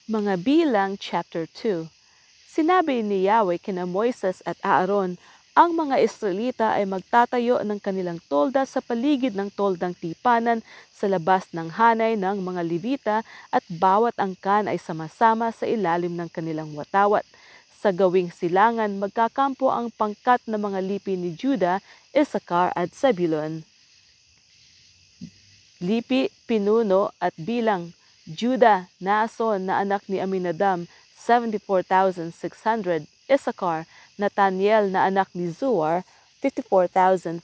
Mga Bilang Chapter 2. Sinabi ni Yahweh kina Moises at Aaron, ang mga Israelita ay magtatayo ng kanilang tolda sa paligid ng toldang tipanan sa labas ng hanay ng mga Levita at bawat angkan ay sama-sama sa ilalim ng kanilang watawat. Sa gawing silangan, magkakampo ang pangkat ng mga lipi ni Juda, Issachar at Zebulun. Lipi, pinuno at bilang. Juda, Naason na anak ni Aminadab, 74,600. Issachar, Nathaniel na anak ni Zuar, 54,400.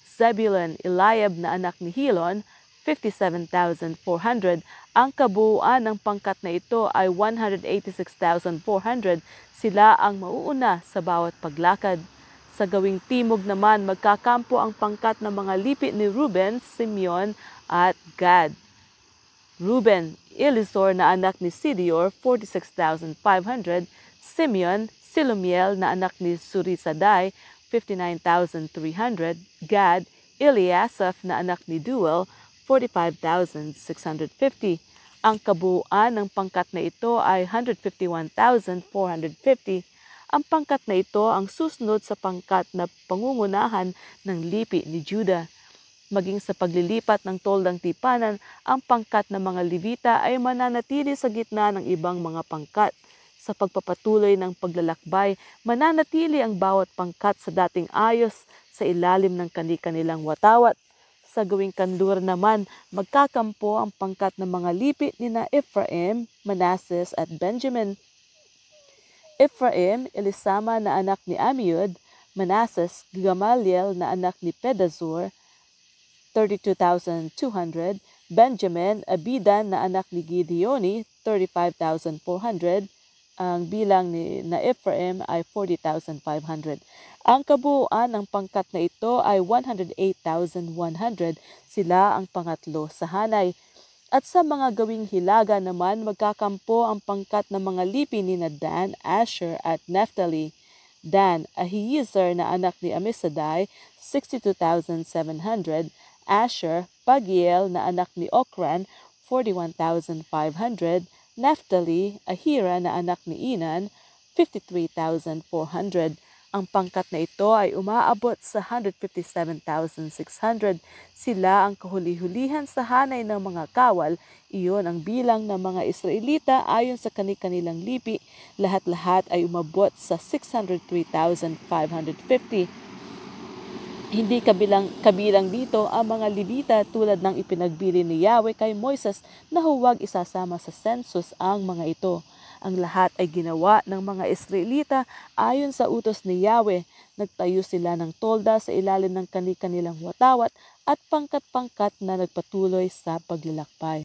Zebulun, Eliab na anak ni Helon, 57,400. Ang kabuuan ng pangkat na ito ay 186,400. Sila ang mauuna sa bawat paglakad. Sa gawing timog naman, magkakampo ang pangkat ng mga lipi ni Reuben, Simeon at Gad. Reuben, Elizur na anak ni Sidior, 46,500. Simeon, Silumiel na anak ni Surisadai, 59,300. Gad, Eliasaph na anak ni Duel, 45,650. Ang kabuuan ng pangkat na ito ay 151,450. Ang pangkat na ito ang susunod sa pangkat na pangungunahan ng lipi ni Juda. Maging sa paglilipat ng toldang tipanan, ang pangkat ng mga Levita ay mananatili sa gitna ng ibang mga pangkat. Sa pagpapatuloy ng paglalakbay, mananatili ang bawat pangkat sa dating ayos sa ilalim ng kani-kanilang watawat. Sa gawing kanlur naman, magkakampo ang pangkat ng mga lipi ni na Ephraim, Manasseh at Benjamin. Ephraim, Elisama na anak ni Amiud. Manasseh, Gamaliel na anak ni Pedazur, 32,200. Benjamin, Abidan na anak ni Gideoni, 35,400. Ang bilang ni na Ephraim ay 40,500. Ang kabuuan ng pangkat na ito ay 108,100. Sila ang pangatlo sa hanay. At sa mga gawing hilaga naman, magkakampo ang pangkat ng mga lipi ni na Dan, Asher at Naphtali. Dan, Ahiezer na anak ni Amisadai, 62,700. Asher, Pagiel na anak ni Okran, 41,500. Naphtali, Ahira na anak ni Enan, 53,400. Ang pangkat na ito ay umaabot sa 157,600. Sila ang kahuli-hulihan sa hanay ng mga kawal. Iyon ang bilang ng mga Israelita ayon sa kani-kanilang lipi. Lahat-lahat ay umabot sa 603,550. Hindi kabilang dito ang mga Levita tulad ng ipinagbili ni Yahweh kay Moises na huwag isasama sa census ang mga ito. Ang lahat ay ginawa ng mga Israelita ayon sa utos ni Yahweh. Nagtayo sila ng tolda sa ilalim ng kani-kanilang watawat at pangkat-pangkat na nagpatuloy sa paglalakbay.